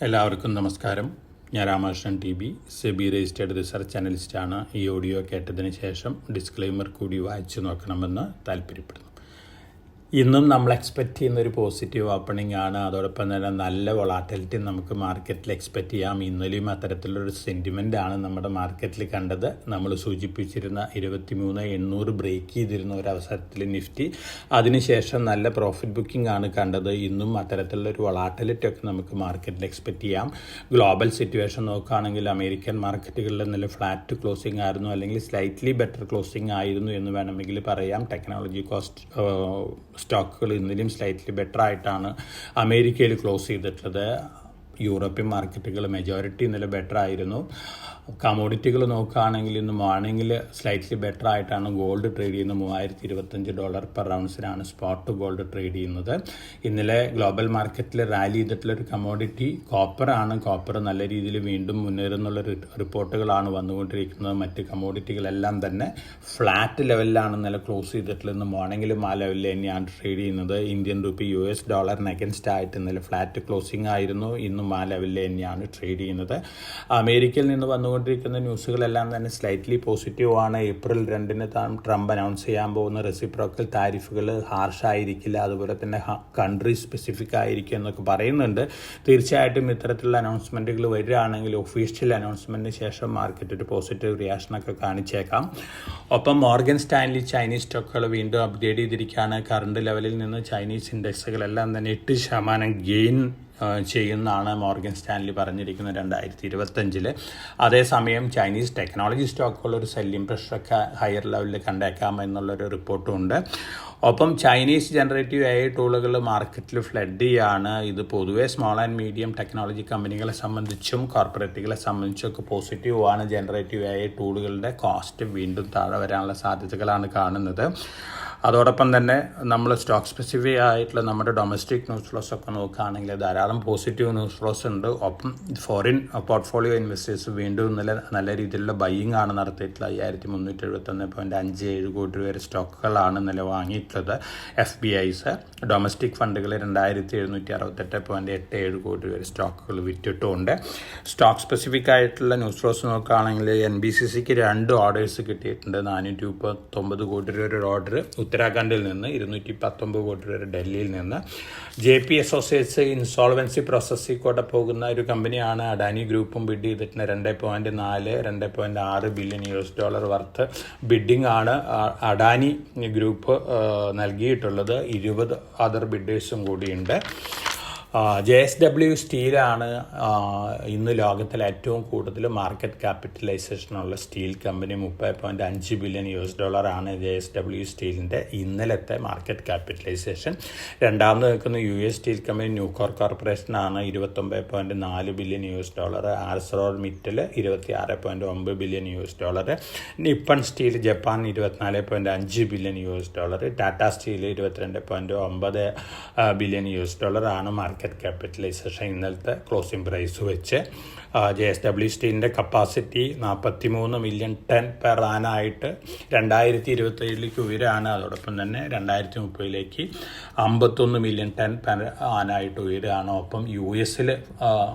എല്ലാവർക്കും നമസ്കാരം. ഞാൻ Ramakrishnan T SEBI registered research അനലിസ്റ്റാണ്. ഈ ഓഡിയോ കേട്ടതിന് ശേഷം ഡിസ്ക്ലെയിമർ കൂടി വായിച്ചു നോക്കണമെന്ന് താല്പര്യപ്പെടുന്നു. ഇന്നും നമ്മൾ എക്സ്പെക്റ്റ് ചെയ്യുന്നൊരു പോസിറ്റീവ് ഓപ്പണിംഗ് ആണ്. അതോടൊപ്പം തന്നെ നല്ല വൊളാറ്റിലിറ്റി നമുക്ക് മാർക്കറ്റിൽ എക്സ്പെക്റ്റ് ചെയ്യാം. ഇന്നലെയും അത്തരത്തിലുള്ളൊരു സെൻറ്റിമെൻ്റ് ആണ് നമ്മുടെ മാർക്കറ്റിൽ കണ്ടത്. നമ്മൾ സൂചിപ്പിച്ചിരുന്ന 23,800 ബ്രേക്ക് ചെയ്തിരുന്ന ഒരു അവസരത്തിൽ നിഫ്റ്റി അതിനുശേഷം നല്ല പ്രോഫിറ്റ് ബുക്കിംഗ് ആണ് കണ്ടത്. ഇന്നും അത്തരത്തിലുള്ളൊരു വൊളാറ്റിലിറ്റി ഒക്കെ നമുക്ക് മാർക്കറ്റിൽ എക്സ്പെക്റ്റ് ചെയ്യാം. ഗ്ലോബൽ സിറ്റുവേഷൻ നോക്കുകയാണെങ്കിൽ അമേരിക്കൻ മാർക്കറ്റുകളിൽ നല്ല ഫ്ലാറ്റ് ക്ലോസിംഗ് ആയിരുന്നു, അല്ലെങ്കിൽ സ്ലൈറ്റ്ലി ബെറ്റർ ക്ലോസിംഗ് ആയിരുന്നു എന്ന് വേണമെങ്കിൽ പറയാം. ടെക്നോളജി സ്റ്റോക്കുകൾ ഇന്നലെയും സ്ലൈറ്റ്ലി ബെറ്റർ ആയിട്ടാണ് അമേരിക്കയിൽ ക്ലോസ് ചെയ്തിട്ടുള്ളത്. യൂറോപ്യൻ മാർക്കറ്റുകൾ മെജോറിറ്റി ഇന്നലെ ബെറ്റർ ആയിരുന്നു. കമോഡിറ്റികൾ നോക്കുകയാണെങ്കിൽ ഇന്ന് മോർണിംഗിൽ സ്ലൈറ്റ്ലി ബെറ്റർ ആയിട്ടാണ് ഗോൾഡ് ട്രേഡ് ചെയ്യുന്നത്. $3,025 പെർ ഔൺസിനാണ് സ്പോട്ട് ഗോൾഡ് ട്രേഡ് ചെയ്യുന്നത്. ഇന്നലെ ഗ്ലോബൽ മാർക്കറ്റിൽ റാലി ചെയ്തിട്ടുള്ളൊരു കമോഡിറ്റി കോപ്പറാണ്. കോപ്പർ നല്ല രീതിയിൽ വീണ്ടും മുന്നേറുന്നുള്ള റിപ്പോർട്ടുകളാണ് വന്നുകൊണ്ടിരിക്കുന്നത്. മറ്റ് കമോഡിറ്റികളെല്ലാം തന്നെ ഫ്ലാറ്റ് ലെവലിലാണ് ഇന്നലെ ക്ലോസ് ചെയ്തിട്ടുള്ളത്. ഇന്ന് മോർണിംഗിലും ആ ലെവലിൽ തന്നെയാണ് ട്രേഡ് ചെയ്യുന്നത്. ഇന്ത്യൻ റുപ്പി US ഡോളറിന് അഗൻസ്റ്റ് ആയിട്ട് ഇന്നലെ ഫ്ലാറ്റ് ക്ലോസിംഗ് ആയിരുന്നു. ഇന്നും ആ ലെവലിൽ തന്നെയാണ് ട്രേഡ് ചെയ്യുന്നത്. അമേരിക്കയിൽ നിന്ന് വന്നുകൊണ്ടിരിക്കുന്ന ന്യൂസുകളെല്ലാം തന്നെ സ്ലൈറ്റ്ലി പോസിറ്റീവ് ആണ്. April 2 ട്രംപ് അനൗൺസ് ചെയ്യാൻ പോകുന്ന റെസിപ്രോക്കൽ താരിഫുകൾ ഹാർഷായിരിക്കില്ല, അതുപോലെ തന്നെ കൺട്രി സ്പെസിഫിക് ആയിരിക്കും എന്നൊക്കെ പറയുന്നുണ്ട്. തീർച്ചയായിട്ടും ഇത്തരത്തിലുള്ള അനൗൺസ്മെൻറ്റുകൾ വരികയാണെങ്കിൽ ഒഫീഷ്യൽ അനൗൺസ്മെൻറ്റിന് ശേഷം മാർക്കറ്റ് ഒരു പോസിറ്റീവ് റിയാക്ഷനൊക്കെ കാണിച്ചേക്കാം. ഒപ്പം മോർഗൻ സ്റ്റാൻലി ചൈനീസ് സ്റ്റോക്കുകൾ വീണ്ടും അപ്ഗ്രേഡ് ചെയ്തിരിക്കുകയാണ്. കറണ്ട് ലെവലിൽ നിന്ന് ചൈനീസ് ഇൻഡെക്സുകളെല്ലാം തന്നെ 8% ഗെയിൻ ചെയ്യുന്നതാണ് മോർഗൻ സ്റ്റാൻലി പറഞ്ഞിരിക്കുന്നത് 2025. അതേസമയം ചൈനീസ് ടെക്നോളജി സ്റ്റോക്കുകൾ ഒരു സെല്ലിംഗ് പ്രഷറൊക്കെ ഹയർ ലെവലിൽ കണ്ടേക്കാം എന്നുള്ളൊരു റിപ്പോർട്ടും ഉണ്ട്. ഒപ്പം ചൈനീസ് ജനറേറ്റീവ് AI ടൂളുകൾ മാർക്കറ്റിൽ ഫ്ലഡ് ചെയ്യാണ്. ഇത് പൊതുവേ സ്മോൾ ആൻഡ് മീഡിയം ടെക്നോളജി കമ്പനികളെ സംബന്ധിച്ചും കോർപ്പറേറ്റുകളെ സംബന്ധിച്ചും ഒക്കെ പോസിറ്റീവ് ആണ്. ജനറേറ്റീവ് AI ടൂളുകളുടെ കോസ്റ്റ് വീണ്ടും താഴെ വരാനുള്ള സാധ്യതകളാണ് കാണുന്നത്. അതോടൊപ്പം തന്നെ നമ്മൾ സ്റ്റോക്ക് സ്പെസിഫിക് ആയിട്ടുള്ള നമ്മുടെ ഡൊമസ്റ്റിക് ന്യൂസ് ഫ്ലോസ് ഒക്കെ നോക്കുകയാണെങ്കിൽ ധാരാളം പോസിറ്റീവ് ന്യൂസ് ഫ്ലോസ് ഉണ്ട്. ഒപ്പം ഫോറിൻ പോർട്ട്ഫോളിയോ ഇൻവെസ്റ്റേഴ്സ് വീണ്ടും ഇന്നലെ നല്ല രീതിയിലുള്ള ബൈയിങ് ആണ് നടത്തിയിട്ടുള്ളത്. 5,371.57 കോടി വരെ സ്റ്റോക്കുകളാണ് ഇന്നലെ വാങ്ങിയിട്ടുള്ളത്. FBIs ഡൊമസ്റ്റിക് ഫണ്ടുകൾ 2,768.87 കോടി വരെ സ്റ്റോക്കുകൾ വിറ്റിട്ടുമുണ്ട്. സ്റ്റോക്ക് സ്പെസിഫിക് ആയിട്ടുള്ള ന്യൂസ് ഫ്ലോസ് നോക്കുകയാണെങ്കിൽ NBCCക്ക് 2 ഓർഡേഴ്സ് കിട്ടിയിട്ടുണ്ട്. 439 കോടി രൂപ ഒരു ഓർഡർ ഉത്തരാഖണ്ഡിൽ നിന്ന്, 219 കോടി രൂപ ഡൽഹിയിൽ നിന്ന്. JP അസോസിയേറ്റ്സ് ഇൻസോൾവൻസി പ്രോസസ്സിൽ കൂടെ പോകുന്ന ഒരു കമ്പനിയാണ്. അഡാനി ഗ്രൂപ്പും ബിഡ് ചെയ്തിട്ടുണ്ട്. 2.6 ബില്യൺ US വർത്ത് ബിഡിംഗ് ആണ് അഡാനി ഗ്രൂപ്പ് നൽകിയിട്ടുള്ളത്. 20 അതർ ബിഡേഴ്സും കൂടിയുണ്ട്. JSW സ്റ്റീലാണ് ഇന്ന് ലോകത്തിലെ ഏറ്റവും കൂടുതൽ മാർക്കറ്റ് ക്യാപിറ്റലൈസേഷനുള്ള സ്റ്റീൽ കമ്പനി. 30.5 ബില്യൺ US ആണ് JSW സ്റ്റീലിൻ്റെ ഇന്നലത്തെ മാർക്കറ്റ് ക്യാപിറ്റലൈസേഷൻ. രണ്ടാമത് നിൽക്കുന്ന US സ്റ്റീൽ കമ്പനി ന്യൂകോർ കോർപ്പറേഷനാണ്. 29.4 billion US. ArcelorMittal 26.9 billion US. Nippon steel Japan 24.5 billion US. Tata steel 22.9 billion US ആണ് മാർക്കറ്റ് ക്യാപിറ്റലൈസേഷൻ ഇന്നലത്തെ ക്ലോസിംഗ് പ്രൈസ് വെച്ച്. JSW സ്റ്റീലിൻ്റെ കപ്പാസിറ്റി 43 മില്യൺ ടൺ പെർ ആനായിട്ട് 2027 ഉയരാണ്. അതോടൊപ്പം തന്നെ 2030 51 മില്യൺ ടൺ പെർ ആനായിട്ട് ഉയരുകയാണ്. ഒപ്പം US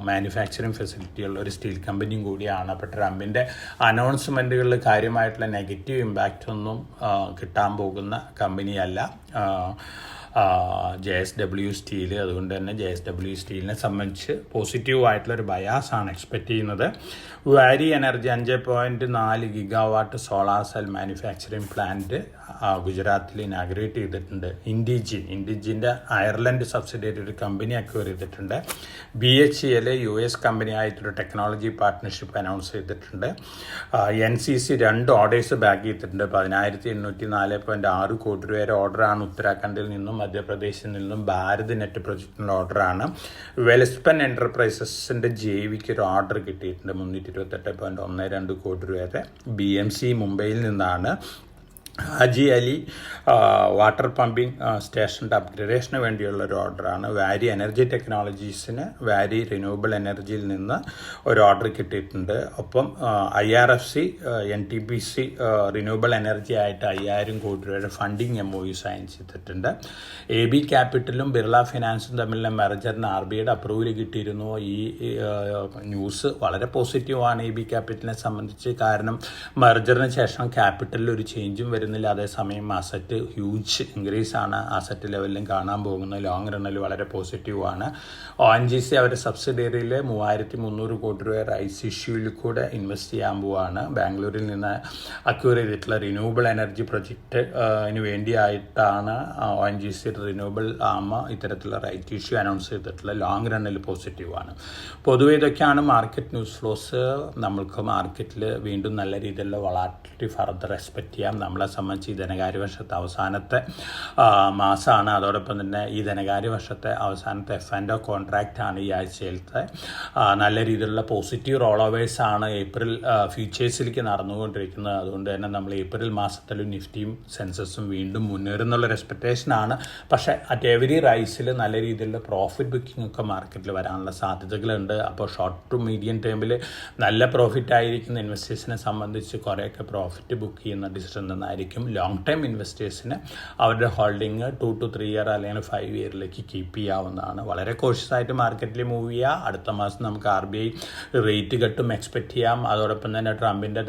മാനുഫാക്ചറിങ് ഫെസിലിറ്റിയുള്ള ഒരു സ്റ്റീൽ കമ്പനിയും കൂടിയാണ്. അപ്പോൾ ട്രംപിൻ്റെ അനൗൺസ്മെൻറ്റുകളിൽ കാര്യമായിട്ടുള്ള നെഗറ്റീവ് ഇമ്പാക്റ്റ് ഒന്നും കിട്ടാൻ പോകുന്ന കമ്പനിയല്ല JSW സ്റ്റീൽ. അതുകൊണ്ട് തന്നെ JSW സ്റ്റീലിനെ സംബന്ധിച്ച് പോസിറ്റീവായിട്ടുള്ളൊരു ബയാസാണ് എക്സ്പെക്റ്റ് ചെയ്യുന്നത്. വാരി energy 5.4 gigawatt solar cell manufacturing plant ഗുജറാത്തിൽ ഇനാഗ്രേറ്റ് ചെയ്തിട്ടുണ്ട്. ഇൻഡിജിൻ്റെ അയർലൻഡ് സബ്സിഡിയറി ഒരു കമ്പനി അക്വയർ ചെയ്തിട്ടുണ്ട്. BHEL US കമ്പനി ആയിട്ടൊരു ടെക്നോളജി പാർട്ട്ണർഷിപ്പ് അനൗൺസ് ചെയ്തിട്ടുണ്ട്. NCC 2 ഓർഡേഴ്സ് ബാക്ക് ചെയ്തിട്ടുണ്ട്. 10,804.6 കോടി രൂപ ഓർഡറാണ് ഉത്തരാഖണ്ഡിൽ നിന്നും മധ്യപ്രദേശിൽ നിന്നും ഭാരത് നെറ്റ് പ്രൊജക്റ്റിനുള്ള ഓർഡറാണ്. വെൽസ്പൻ എൻ്റർപ്രൈസസിൻ്റെ JVക്ക് ഒരു ഓർഡർ കിട്ടിയിട്ടുണ്ട്. 328.12 കോടി രൂപ. BMC മുംബൈയിൽ നിന്നാണ്. ഹാജി അലി വാട്ടർ പമ്പിംഗ് സ്റ്റേഷൻ്റെ അപ്ഗ്രഡേഷന് വേണ്ടിയുള്ള ഒരു ഓർഡറാണ്. വാരി എനർജി ടെക്നോളജീസിന് വാരി റിന്യൂവബിൾ എനർജിയിൽ നിന്ന് ഒരു ഓർഡർ കിട്ടിയിട്ടുണ്ട്. ഒപ്പം IRFC NTPC റിന്യൂവബിൾ എനർജി ആയിട്ട് 5000 കോടി രൂപയുടെ ഫണ്ടിങ് MOU സൈൻ ചെയ്തിട്ടുണ്ട്. AB ക്യാപിറ്റലും ബിർള ഫിനാൻസും തമ്മിലുള്ള മെർജറിന് RBIയുടെ അപ്രൂവൽ കിട്ടിയിരുന്നു. ഈ ന്യൂസ് വളരെ പോസിറ്റീവാണ് AB ക്യാപിറ്റലിനെ സംബന്ധിച്ച്. കാരണം മെർജറിന് ശേഷം ക്യാപിറ്റലിൽ ഒരു ചേഞ്ചും വരുന്നില്ല. അതേസമയം അസറ്റ് ഹ്യൂജ് ഇൻക്രീസ് ആണ് അസറ്റ് ലെവലിലും കാണാൻ പോകുന്നത്. ലോങ് റണ്ണിൽ വളരെ പോസിറ്റീവാണ്. ONGC അവരുടെ സബ്സിഡിയറിയിൽ 3300 കോടി രൂപ റൈസ് ഇഷ്യൂവിൽ കൂടെ ഇൻവെസ്റ്റ് ചെയ്യാൻ പോവാണ്. ബാംഗ്ലൂരിൽ നിന്ന് അക്വയർ ചെയ്തിട്ടുള്ള റിന്യൂവബിൾ എനർജി പ്രൊജക്റ്റിന് വേണ്ടിയായിട്ടാണ് ONGC റിന്യൂവബിൾ ഇത്തരത്തിലുള്ള റൈറ്റ് ഇഷ്യൂ അനൗൺസ് ചെയ്തിട്ടുള്ളത്. ലോങ് റണ്ണിൽ പോസിറ്റീവാണ്. പൊതുവെ ഇതൊക്കെയാണ് മാർക്കറ്റ് ന്യൂസ് ഫ്ലോസ്. നമ്മൾക്ക് മാർക്കറ്റിൽ വീണ്ടും നല്ല രീതിയിലുള്ള വളാറ്റിലിറ്റി ഫർദർ എക്സ്പെക്റ്റ് ചെയ്യാം. നമ്മളെ സംബന്ധിച്ച് ഈ ധനകാര്യ വർഷത്തെ അവസാനത്തെ മാസമാണ്. അതോടൊപ്പം തന്നെ ഈ ധനകാര്യ വർഷത്തെ അവസാനത്തെ F&O കോൺട്രാക്റ്റാണ് ഈ ആഴ്ചയിലത്തെ. നല്ല രീതിയിലുള്ള പോസിറ്റീവ് റോൾ ഓവേഴ്സാണ് ഏപ്രിൽ ഫ്യൂച്ചേഴ്സിലേക്ക് നടന്നുകൊണ്ടിരിക്കുന്നത്. അതുകൊണ്ട് തന്നെ നമ്മൾ ഏപ്രിൽ മാസത്തിലും നിഫ്റ്റിയും സെൻസസും വീണ്ടും മുന്നേറുന്നുള്ളൊരു എക്സ്പെക്റ്റേഷനാണ്. പക്ഷേ അറ്റ് എവരി റൈസിൽ നല്ല രീതിയിലുള്ള പ്രോഫിറ്റ് ബുക്കിംഗ് ഒക്കെ മാർക്കറ്റിൽ വരാനുള്ള സാധ്യതകളുണ്ട്. അപ്പോൾ ഷോർട്ട് ടു മീഡിയം ടേമിൽ നല്ല പ്രോഫിറ്റ് ആയിരിക്കുന്ന ഇൻവെസ്റ്റേഴ്സിനെ സംബന്ധിച്ച് കുറേയൊക്കെ പ്രോഫിറ്റ് ബുക്ക് ചെയ്യുന്ന ഡിസിഷൻ തന്നായിരിക്കും. ലോങ് ടൈം ഇൻവെസ്റ്റേഴ്സിന് അവരുടെ ഹോൾഡിങ് 2 to 3 year അല്ലെങ്കിൽ 5 yearലേക്ക് കീപ്പ് ചെയ്യാവുന്നതാണ്. വളരെ കോഷ്യസ് ആയിട്ട് മാർക്കറ്റിൽ മൂവ് ചെയ്യുക. അടുത്ത മാസം നമുക്ക് RBI റേറ്റ് കട്ടും എക്സ്പെക്റ്റ് ചെയ്യാം. അതോടൊപ്പം തന്നെ ട്രംപിൻ്റെ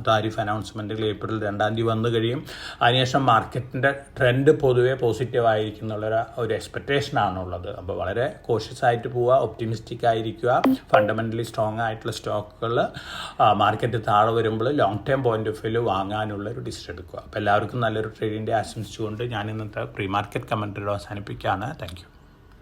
താരിഫ് അനൗൺസ്മെൻറ്റുകൾ ഏപ്രിൽ 2 വന്നു കഴിയും. അതിനുശേഷം മാർക്കറ്റിൻ്റെ ട്രെൻഡ് പൊതുവേ പോസിറ്റീവ് ആയിരിക്കുന്നുള്ള ഒരു എക്സ്പെക്റ്റേഷനാണുള്ളത്. അപ്പോൾ വളരെ കോഷ്യസ് ആയിട്ട് പോവുക, ഒപ്റ്റിമിസ്റ്റിക് ആയിരിക്കുക. ഫണ്ടമെൻ്റലി സ്ട്രോങ് ആയിട്ടുള്ള സ്റ്റോക്കുകൾ മാർക്കറ്റ് താഴെ വരുമ്പോൾ long time point of view വാങ്ങാനുള്ള ഒരു ഡിസിഷൻ എടുക്കുക. അപ്പോൾ എല്ലാവർക്കും നല്ലൊരു ട്രേഡിൻ്റെ ആശംസിച്ചുകൊണ്ട് ഞാൻ ഇന്നത്തെ പ്രീ മാർക്കറ്റ് കമൻറ്ററി അവസാനിപ്പിക്കുകയാണ്. Thank you.